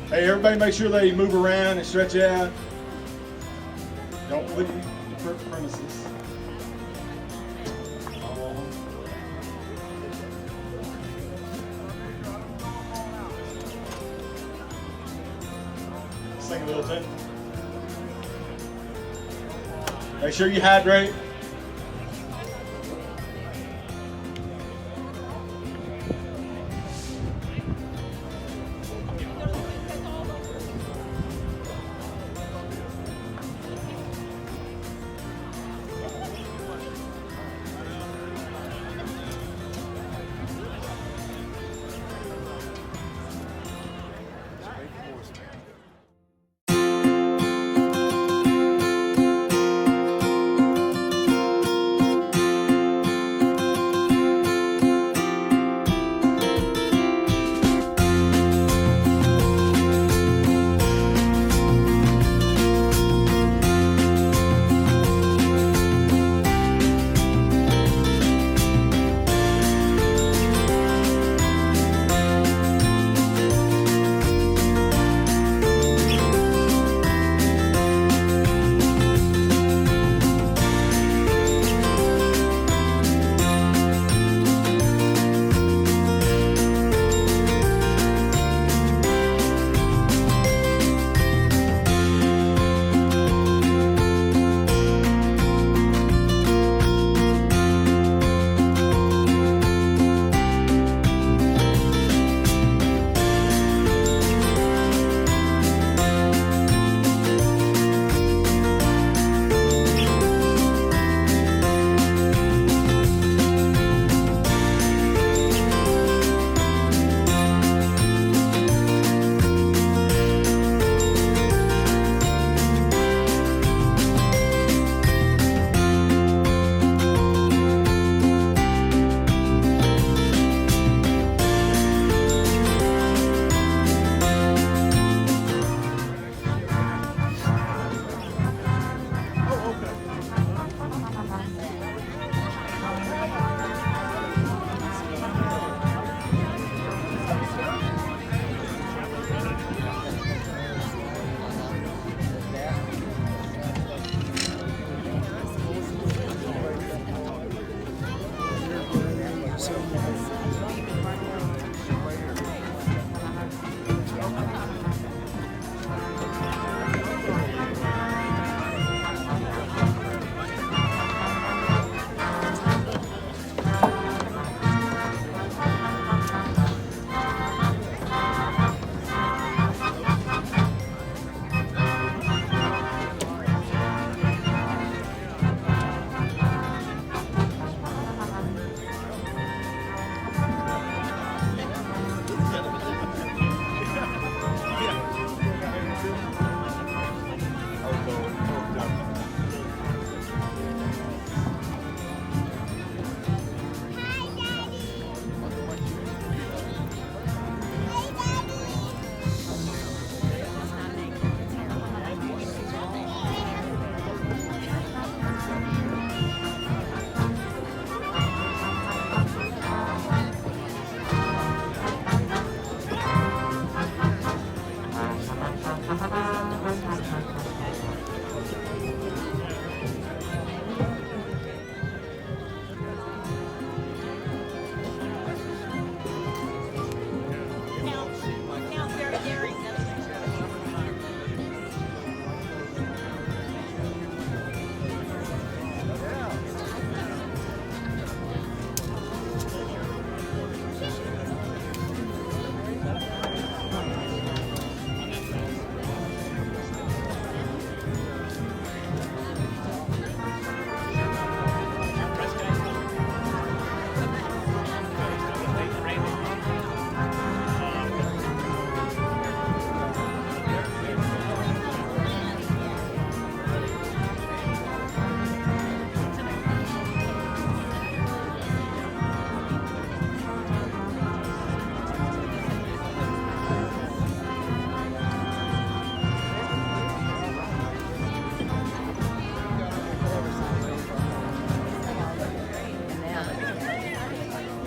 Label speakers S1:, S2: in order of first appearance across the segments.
S1: Hey, everybody make sure they move around and stretch out. Don't leave the premises. Sing a little bit. Make sure you hydrate.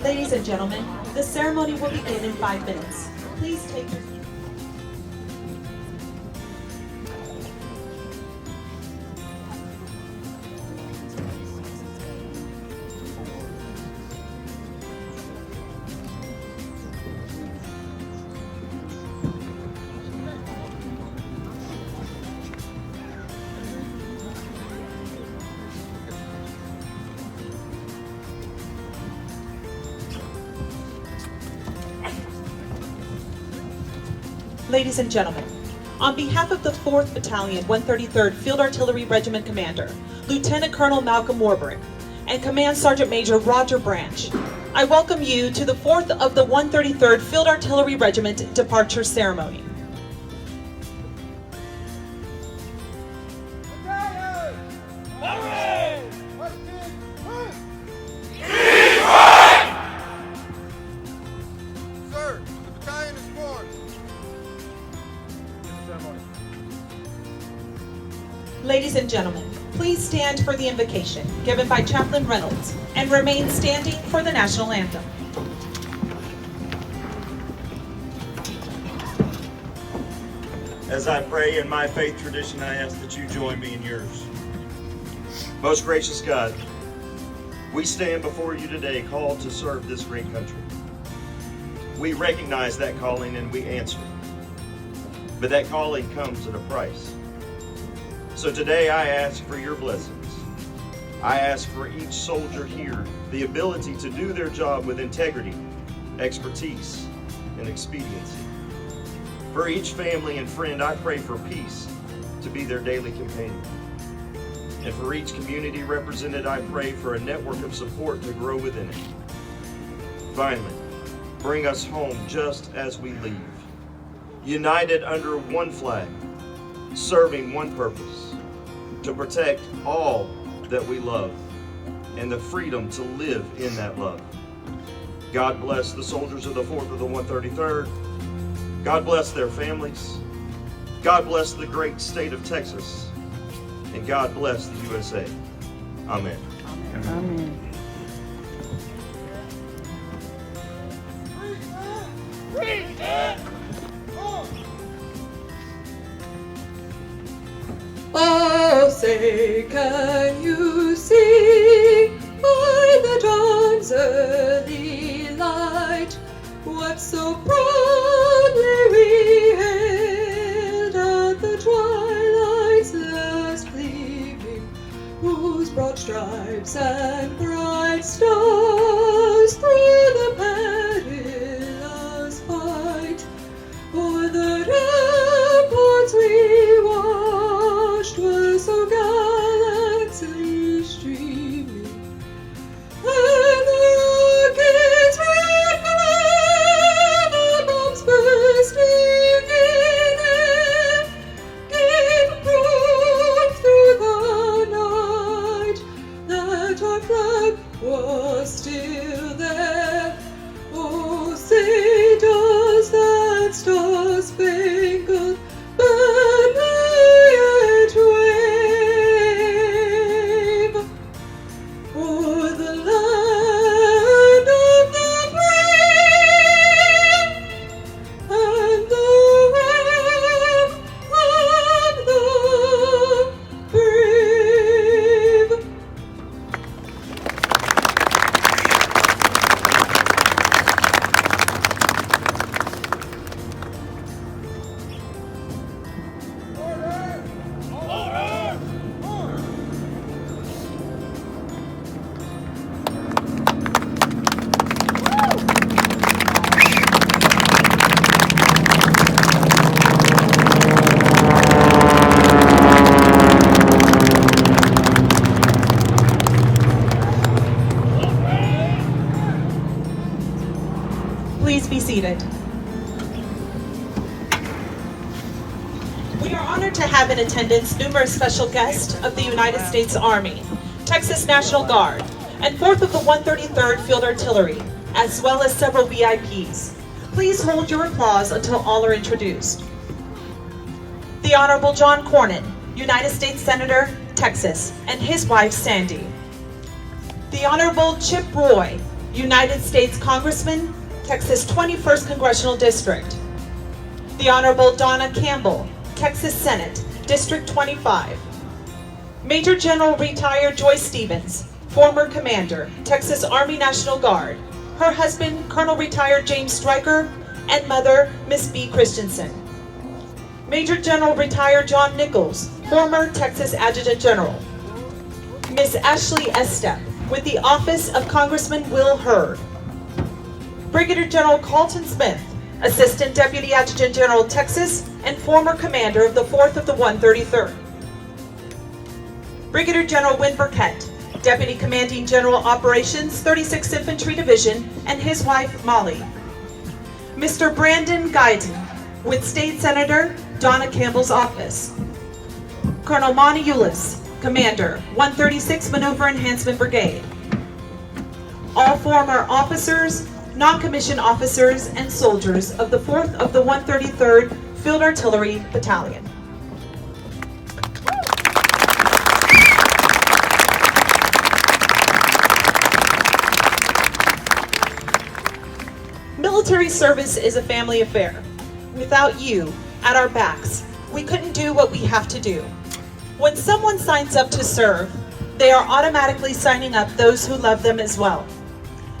S2: Ladies and gentlemen, the ceremony will begin in 5 minutes. Please take your Ladies and gentlemen, on behalf of the 4th Battalion, 133rd Field Artillery Regiment Commander, Lieutenant Colonel Malcolm Warbrick, and Command Sergeant Major Roger Branch, I welcome you to the 4th of the 133rd Field Artillery Regiment departure ceremony. Ladies and gentlemen, please stand for the invocation given by Chaplain Reynolds and remain standing for the national anthem.
S3: As I pray in my faith tradition, I ask that you join me in yours. Most gracious God, we stand before you today called to serve this great country. We recognize that calling and we answer. But that calling comes at a price. So today I ask for your blessings. I ask for each soldier here the ability to do their job with integrity, expertise, and expediency. For each family and friend, I pray for peace to be their daily companion. And for each community represented, I pray for a network of support to grow within it. Finally, bring us home just as we leave, united under one flag, serving one purpose, to protect all that we love and the freedom to live in that love. God bless the soldiers of the 4th of the 133rd. God bless their families. God bless the great state of Texas. And God bless the USA. Amen.
S4: Amen.
S5: Oh, say, can you see by the dawn's early light what so proudly we hailed at the twilight's last gleaming, whose broad stripes and bright stars through the perilous fight o'er the ramparts we watched were so gallantly streaming, and the rockets' red glare, the bombs bursting in air, gave proof through the night that our flag was still there. Oh, say, does that star-spangled banner yet wave o'er the land of the brave and the realm of the brave?
S2: Please be seated. We are honored to have in attendance numerous special guests of the United States Army, Texas National Guard, and 4th of the 133rd Field Artillery, as well as several VIPs. Please hold your applause until all are introduced. The Honorable John Cornyn, United States Senator, Texas, and his wife Sandy. The Honorable Chip Roy, United States Congressman, Texas 21st Congressional District. The Honorable Donna Campbell, Texas Senate, District 25. Major General Retired Joyce Stevens, former Commander, Texas Army National Guard. Her husband, Colonel Retired James Stryker, and mother, Miss B. Christensen. Major General Retired John Nichols, former Texas Adjutant General. Miss Ashley Estep, with the Office of Congressman Will Hurd. Brigadier General Carlton Smith, Assistant Deputy Adjutant General Texas, and former commander of the 4th of the 133rd. Brigadier General Win Burkett, Deputy Commanding General Operations, 36th Infantry Division, and his wife, Molly. Mr. Brandon Guyton, with State Senator Donna Campbell's office. Colonel Monty Eulis, Commander, 136th Maneuver Enhancement Brigade. All former officers, non-commissioned officers, and soldiers of the 4th of the 133rd Field Artillery Battalion. Military service is a family affair. Without you at our backs, we couldn't do what we have to do. When someone signs up to serve, they are automatically signing up those who love them as well.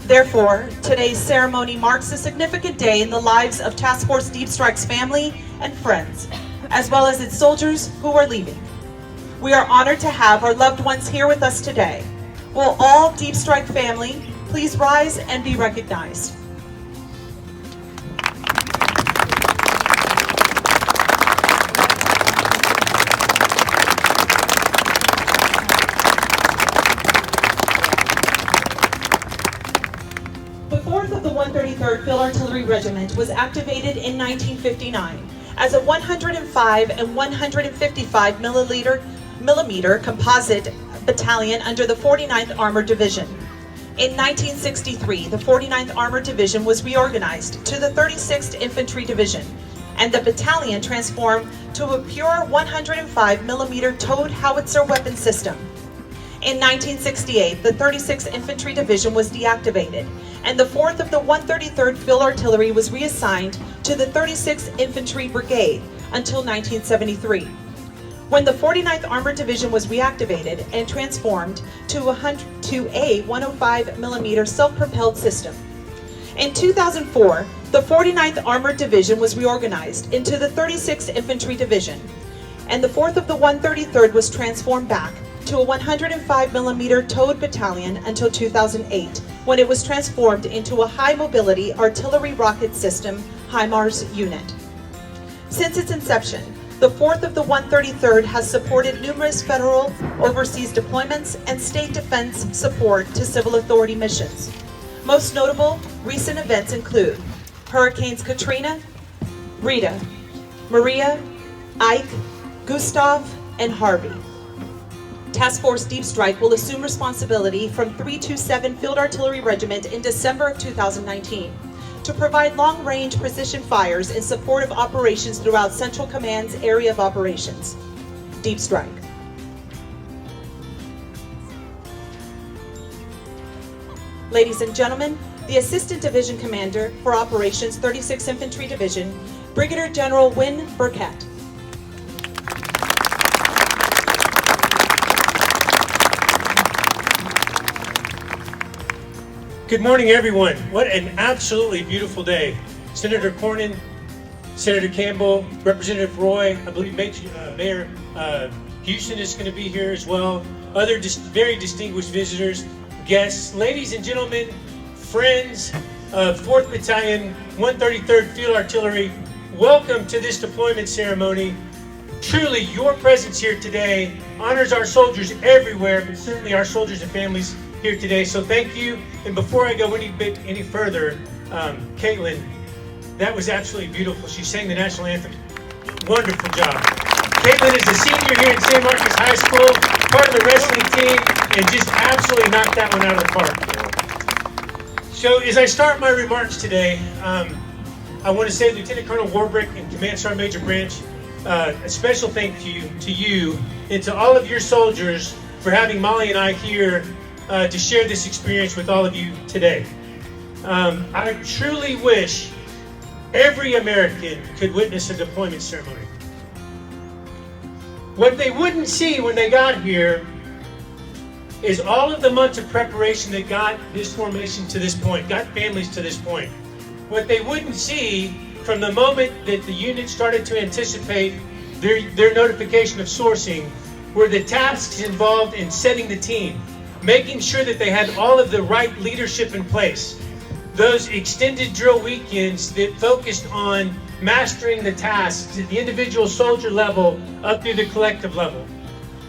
S2: Therefore, today's ceremony marks a significant day in the lives of Task Force Deep Strike's family and friends, as well as its soldiers who are leaving. We are honored to have our loved ones here with us today. Will all Deep Strike family please rise and be recognized? The 4th of the 133rd Field Artillery Regiment was activated in 1959 as a 105 and 155 millimeter composite battalion under the 49th Armored Division. In 1963, the 49th Armored Division was reorganized to the 36th Infantry Division, and the battalion transformed to a pure 105 millimeter towed howitzer weapon system. In 1968, the 36th Infantry Division was deactivated, and the 4th of the 133rd Field Artillery was reassigned to the 36th Infantry Brigade until 1973, when the 49th Armored Division was reactivated and transformed to a 105 millimeter self-propelled system. In 2004, the 49th Armored Division was reorganized into the 36th Infantry Division, and the 4th of the 133rd was transformed back to a 105 millimeter towed battalion until 2008, when it was transformed into a high mobility artillery rocket system HIMARS unit. Since its inception, the 4th of the 133rd has supported numerous federal overseas deployments and state defense support to civil authority missions. Most notable recent events include Hurricanes Katrina, Rita, Maria, Ike, Gustav, and Harvey. Task Force Deep Strike will assume responsibility from 327 Field Artillery Regiment in December of 2019 to provide long-range precision fires in support of operations throughout Central Command's area of operations. Deep Strike. Ladies and gentlemen, the Assistant Division Commander for Operations 36th Infantry Division, Brigadier General Win Burkett.
S4: Good morning, everyone. What an absolutely beautiful day. Senator Cornyn, Senator Campbell, Representative Roy, I believe Mayor Houston is going to be here as well. Other very distinguished visitors, guests, ladies and gentlemen, friends of 4th Battalion, 133rd Field Artillery, welcome to this deployment ceremony. Truly, your presence here today honors our soldiers everywhere, but certainly our soldiers and families here today. So thank you. And before I go any further, Caitlin, that was absolutely beautiful. She sang the national anthem. Wonderful job. Caitlin is a senior here at San Marcos High School, part of the wrestling team, and just absolutely knocked that one out of the park. So as I start my remarks today, I want to say Lieutenant Colonel Warbrick and Command Sergeant Major Branch, a special thank you to you and to all of your soldiers for having Molly and I here to share this experience with all of you today. I truly wish every American could witness a deployment ceremony. What they wouldn't see when they got here is all of the months of preparation that got this formation to this point, got families to this point. What they wouldn't see from the moment that the unit started to anticipate their notification of sourcing were the tasks involved in setting the team, making sure that they had all of the right leadership in place. those extended drill weekends that focused on mastering the tasks at the individual soldier level up through the collective level.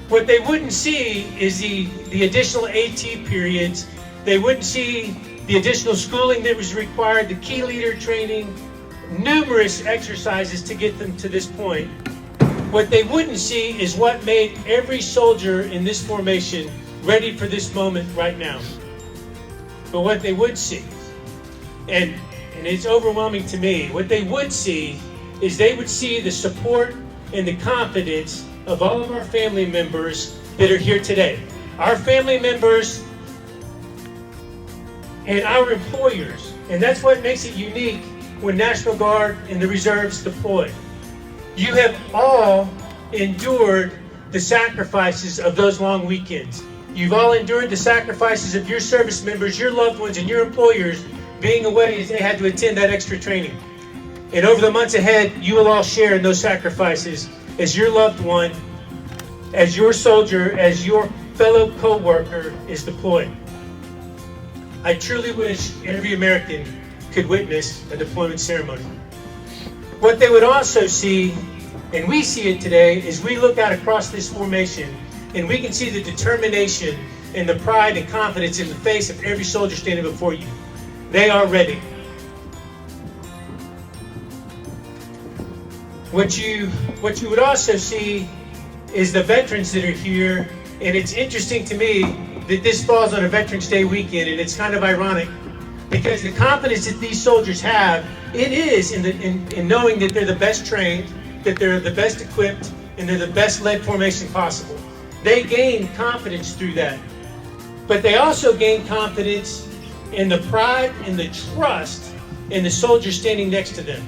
S4: What they wouldn't see is the additional AT periods. They wouldn't see the additional schooling that was required, the key leader training, numerous exercises to get them to this point. What they wouldn't see is what made every soldier in this formation ready for this moment right now. But what they would see, and it's overwhelming to me, what they would see is they would see the support and the confidence of all of our family members that are here today. Our family members and our employers. And that's what makes it unique when National Guard and the reserves deploy. You have all endured the sacrifices of those long weekends. You've all endured the sacrifices of your service members, your loved ones, and your employers being away as they had to attend that extra training. And over the months ahead, you will all share in those sacrifices as your loved one, as your soldier, as your fellow co-worker is deployed. I truly wish every American could witness a deployment ceremony. What they would also see, and we see it today, is we look out across this formation and we can see the determination and the pride and confidence in the face of every soldier standing before you. They are ready. What you would also see is the veterans that are here, and it's interesting to me that this falls on a Veterans Day weekend, and it's kind of ironic because the confidence that these soldiers have, it is in knowing that they're the best trained, that they're the best equipped, and they're the best led formation possible. They gain confidence through that. But they also gain confidence in the pride and the trust in the soldiers standing next to them.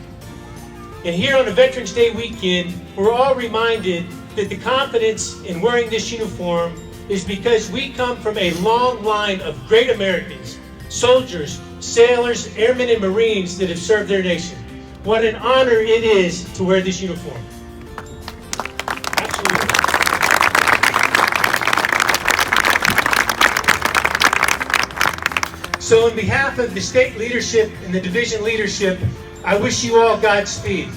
S4: And here on a Veterans Day weekend, we're all reminded that the confidence in wearing this uniform is because we come from a long line of great Americans, soldiers, sailors, airmen, and Marines that have served their nation. What an honor it is to wear this uniform. Absolutely. So on behalf of the state leadership and the division leadership, I wish you all Godspeed.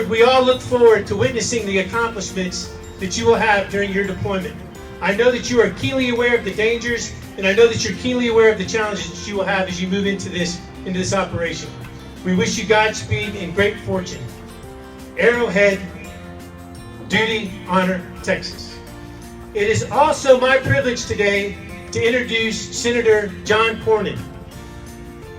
S4: We all look forward to witnessing the accomplishments that you will have during your deployment. I know that you are keenly aware of the dangers, and I know that you're keenly aware of the challenges that you will have as you move into this operation. We wish you Godspeed and great fortune. Arrowhead, duty, honor, Texas. It is also my privilege today to introduce Senator John Cornyn.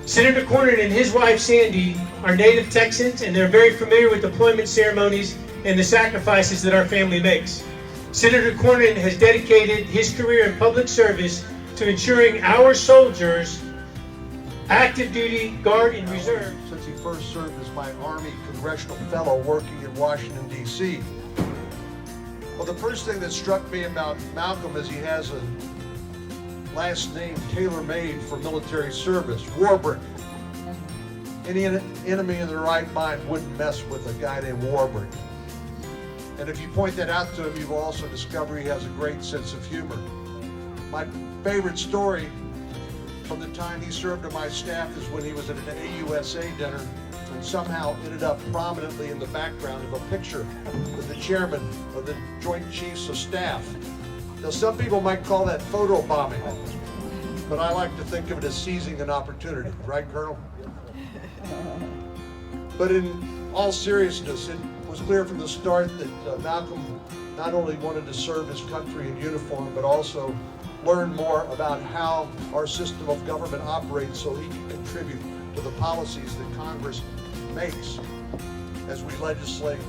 S4: Senator Cornyn and his wife Sandy are native Texans, and they're very familiar with deployment ceremonies and the sacrifices that our family makes. Senator Cornyn has dedicated his career in public service to ensuring our soldiers, active duty, Guard, and Reserve.
S6: Since he first served as my Army Congressional Fellow working in Washington, D.C. Well, the first thing that struck me about Malcolm is he has a last name tailor-made for military service, Warbrick. Any enemy in their right mind wouldn't mess with a guy named Warbrick. And if you point that out to him, you will also discover he has a great sense of humor. My favorite story from the time he served on my staff is when he was at an AUSA dinner and somehow ended up prominently in the background of a picture with the chairman of the Joint Chiefs of Staff. Now, some people might call that photo bombing, but I like to think of it as seizing an opportunity, right, Colonel? But in all seriousness, it was clear from the start that Malcolm not only wanted to serve his country in uniform, but also learn more about how our system of government operates so he can contribute to the policies that Congress makes as we legislate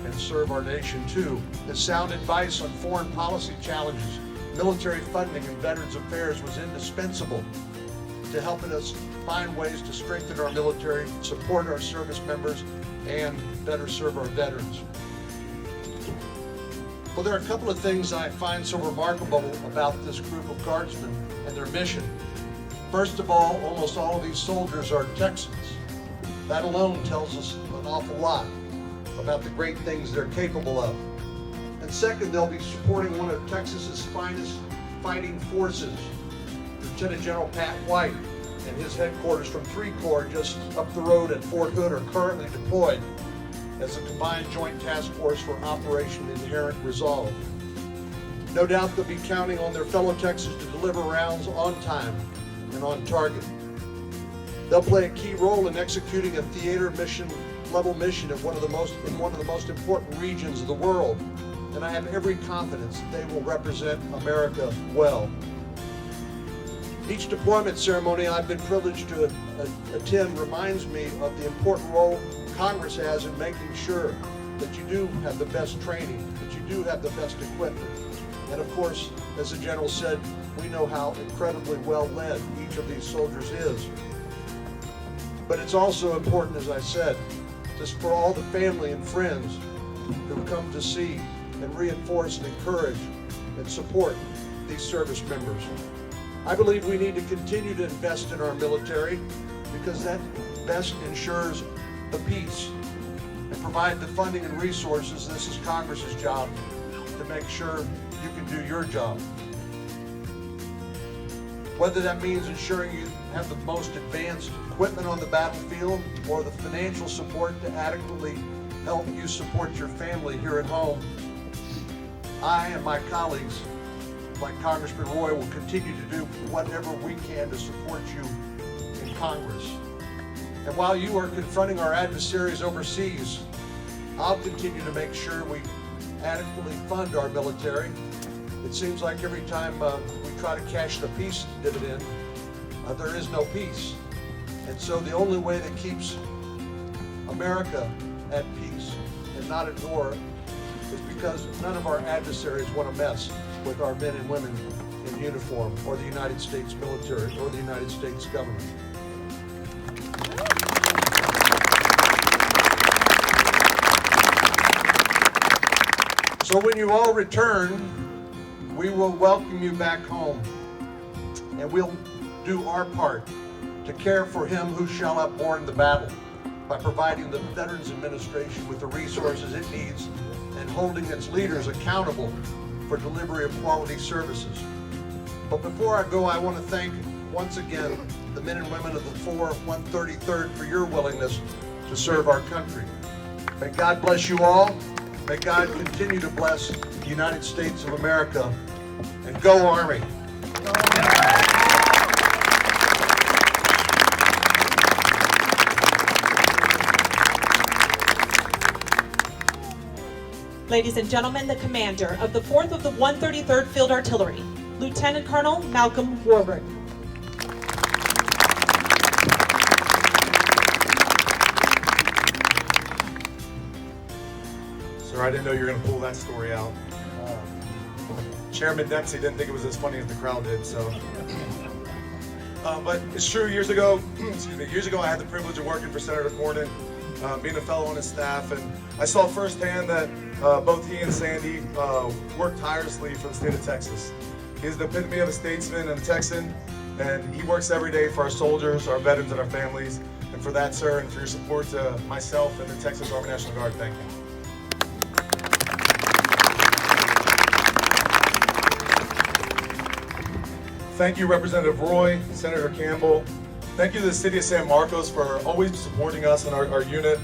S6: and serve our nation too. His sound advice on foreign policy challenges, military funding, and Veterans Affairs was indispensable to helping us find ways to strengthen our military, support our service members, and better serve our veterans. Well, there are a couple of things I find so remarkable about this group of Guardsmen and their mission. First of all, almost all of these soldiers are Texans. That alone tells us an awful lot about the great things they're capable of. And second, they'll be supporting one of Texas's finest fighting forces, Lieutenant General Pat White, and his headquarters from 3 Corps just up the road at Fort Hood are currently deployed as a combined joint task force for Operation Inherent Resolve. No doubt they'll be counting on their fellow Texans to deliver rounds on time and on target. They'll play a key role in executing a theater level mission in one of the most important regions of the world, and I have every confidence that they will represent America well. Each deployment ceremony I've been privileged to attend reminds me of the important role Congress has in making sure that you do have the best training, that you do have the best equipment. And of course, as the General said, we know how incredibly well led each of these soldiers is. But it's also important, as I said, just for all the family and friends who come to see and reinforce and encourage and support these service members. I believe we need to continue to invest in our military because that best ensures the peace and provide the funding and resources. This is Congress's job to make sure you can do your job. Whether that means ensuring you have the most advanced equipment on the battlefield or the financial support to adequately help you support your family here at home, I and my colleagues, like Congressman Roy, will continue to do whatever we can to support you in Congress. And while you are confronting our adversaries overseas, I'll continue to make sure we adequately fund our military. It seems like every time we try to cash the peace dividend, there is no peace. And so the only way that keeps America at peace and not at war is because none of our adversaries want to mess with our men and women in uniform or the United States military or the United States government. So when you all return, we will welcome you back home, and we'll do our part to care for him who shall have borne the battle by providing the Veterans Administration with the resources it needs and holding its leaders accountable for delivery of quality services. But before I go, I want to thank once again the men and women of the 133rd for your willingness to serve our country. May God bless you all. May God continue to bless the United States of America, and go Army.
S2: Ladies and gentlemen, the commander of the 4th of the 133rd Field Artillery, Lieutenant Colonel Malcolm Warwick.
S7: Sir, I didn't know you were going to pull that story out. Chairman Dempsey didn't think it was as funny as the crowd did, so. But it's true, years ago I had the privilege of working for Senator Cornyn, being a fellow on his staff, and I saw firsthand that both he and Sandy worked tirelessly for the state of Texas. He's the epitome of a statesman and a Texan, and he works every day for our soldiers, our veterans, and our families. And for that, sir, and for your support to myself and the Texas Army National Guard, thank you. Thank you, Representative Roy, Senator Campbell. Thank you to the City of San Marcos for always supporting us and our unit.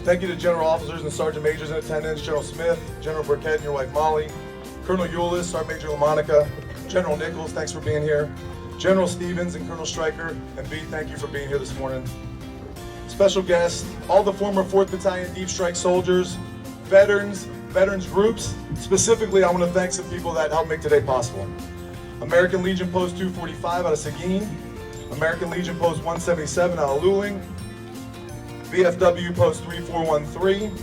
S7: Thank you to General Officers and Sergeant Majors in attendance, General Smith, General Burkett and your wife Molly, Colonel Eulis, Sergeant Major LaMonica, General Nichols, thanks for being here, General Stevens and Colonel Stryker, and B, thank you for being here this morning. Special guests, all the former 4th Battalion Deep Strike soldiers, veterans groups. Specifically, I want to thank some people that helped make today possible. American Legion Post 245 out of Seguin, American Legion Post 177 out of Luling, VFW Post 3413,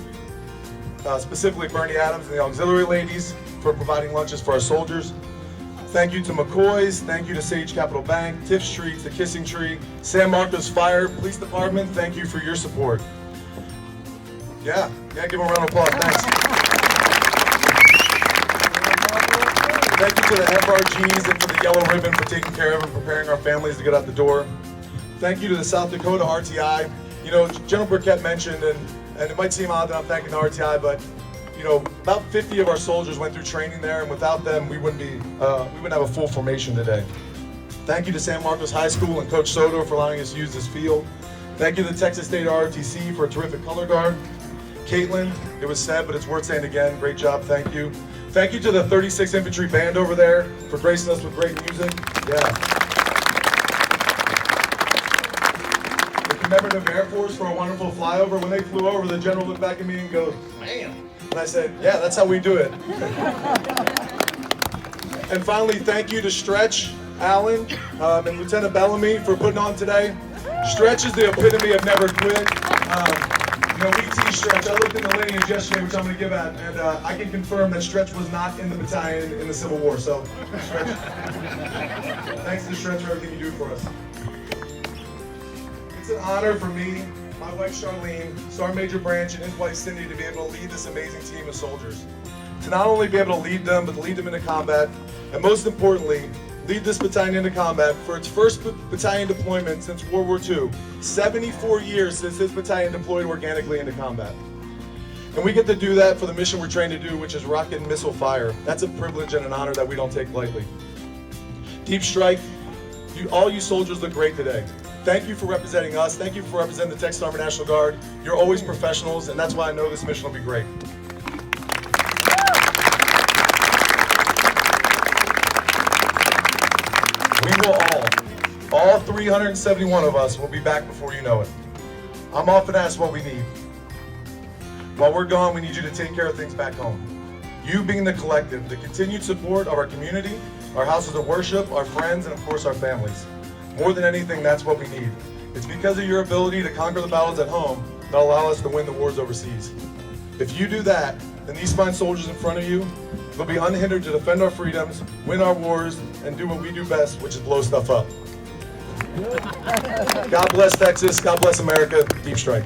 S7: specifically Bernie Adams and the auxiliary ladies for providing lunches for our soldiers. Thank you to McCoy's, thank you to Sage Capital Bank, Tiff Streets, the Kissing Tree, San Marcos Fire, Police Department, thank you for your support. Yeah, give them a round of applause, thanks. Thank you to the FRGs and for the Yellow Ribbon for taking care of and preparing our families to get out the door. Thank you to the South Dakota RTI. You know, General Burkett mentioned, and it might seem odd that I'm thanking the RTI, but you know, about 50 of our soldiers went through training there, and without them, we wouldn't have a full formation today. Thank you to San Marcos High School and Coach Soto for allowing us to use this field. Thank you to the Texas State ROTC for a terrific color guard. Caitlin, it was said, but it's worth saying again, great job, thank you. Thank you to the 36th Infantry Band over there for gracing us with great music. Yeah. The Commemorative Air Force for a wonderful flyover. When they flew over, the general looked back at me and goes, man. And I said, yeah, that's how we do it. And finally, thank you to Stretch, Allen, and Lieutenant Bellamy for putting on today. Stretch is the epitome of never quit. We teach Stretch. I looked in the lineage yesterday, which I'm going to give at, and I can confirm that Stretch was not in the battalion in the Civil War. So, Stretch, thanks to Stretch for everything you do for us. It's an honor for me, my wife Charlene, Sergeant Major Branch, and his wife Cindy to be able to lead this amazing team of soldiers. To not only be able to lead them, but to lead them into combat, and most importantly, lead this battalion into combat for its first battalion deployment since World War II. 74 years since this battalion deployed organically into combat. And we get to do that for the mission we're trained to do, which is rocket and missile fire. That's a privilege and an honor that we don't take lightly. Deep Strike, all you soldiers look great today. Thank you for representing us. Thank you for representing the Texas Army National Guard. You're always professionals, and that's why I know this mission will be great. We will all 371 of us will be back before you know it. I'm often asked what we need. While we're gone, we need you to take care of things back home. You being the collective, the continued support of our community, our houses of worship, our friends, and of course our families. More than anything, that's what we need. It's because of your ability to conquer the battles at home that allow us to win the wars overseas. If you do that, then these fine soldiers in front of you will be unhindered to defend our freedoms, win our wars, and do what we do best, which is blow stuff up. God bless Texas, God bless America, Deep Strike.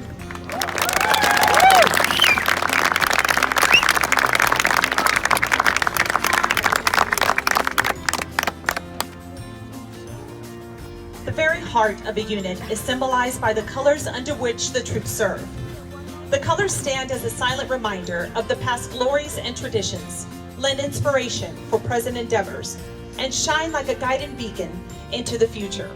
S2: The very heart of a unit is symbolized by the colors under which the troops serve. The colors stand as a silent reminder of the past glories and traditions, lend inspiration for present endeavors, and shine like a guiding beacon into the future.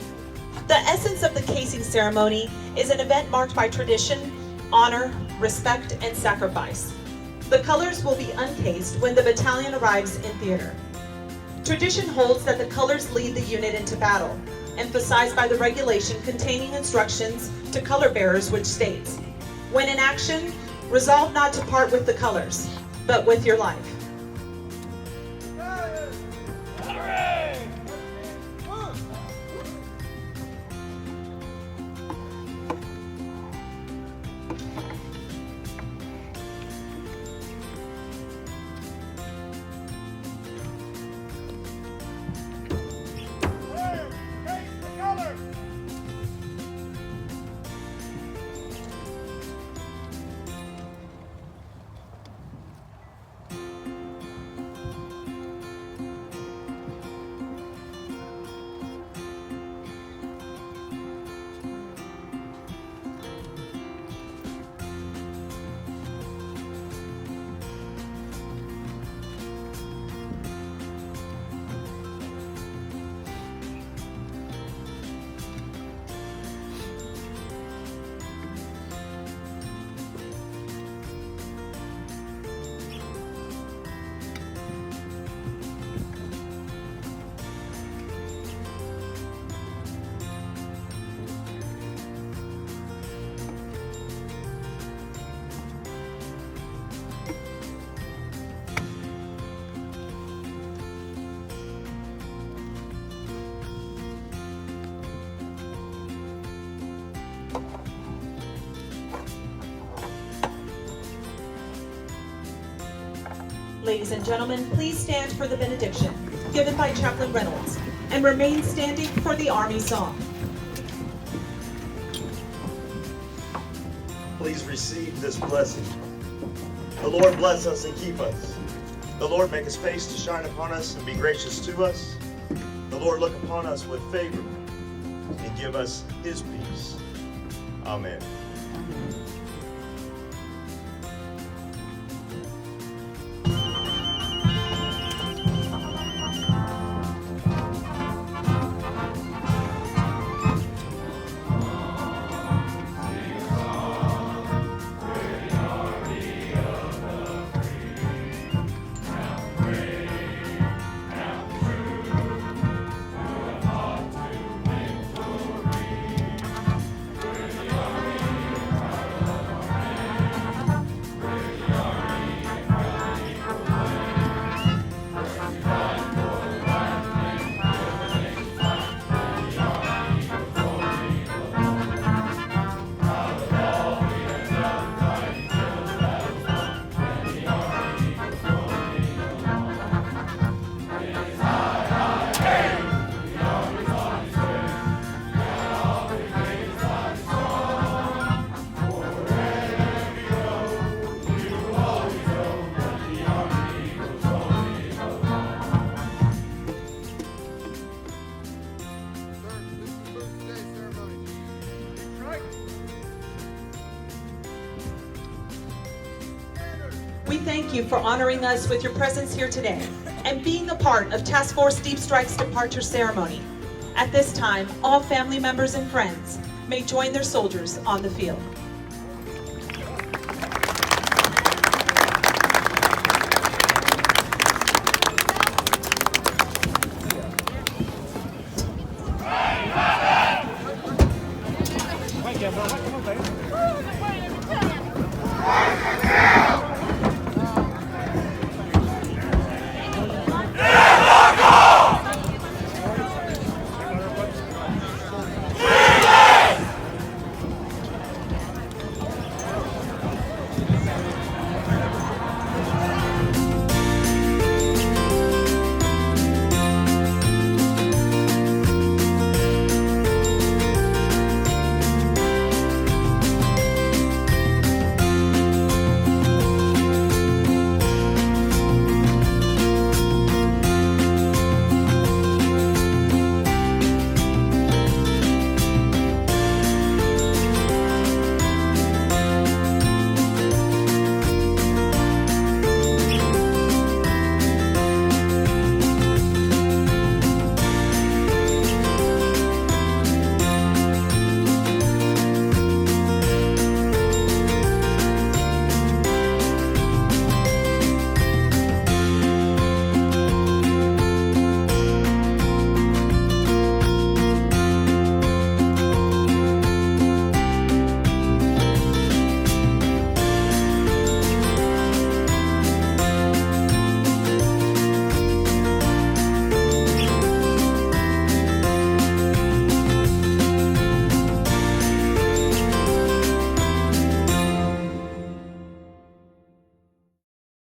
S2: The essence of the casing ceremony is an event marked by tradition, honor, respect, and sacrifice. The colors will be uncased when the battalion arrives in theater. Tradition holds that the colors lead the unit into battle, emphasized by the regulation containing instructions to color bearers which states, "When in action, resolve not to part with the colors, but with your life." Ladies and gentlemen, please stand for the benediction given by Chaplain Reynolds and remain standing for the Army song.
S3: Please receive this blessing. The Lord bless us and keep us. The Lord make his face to shine upon us and be gracious to us. The Lord look upon us with favor and give us his peace. Amen.
S2: We thank you for honoring us with your presence here today and being a part of Task Force Deep Strike's departure ceremony. At this time, all family members and friends may join their soldiers on the field.
S8: Come on, baby.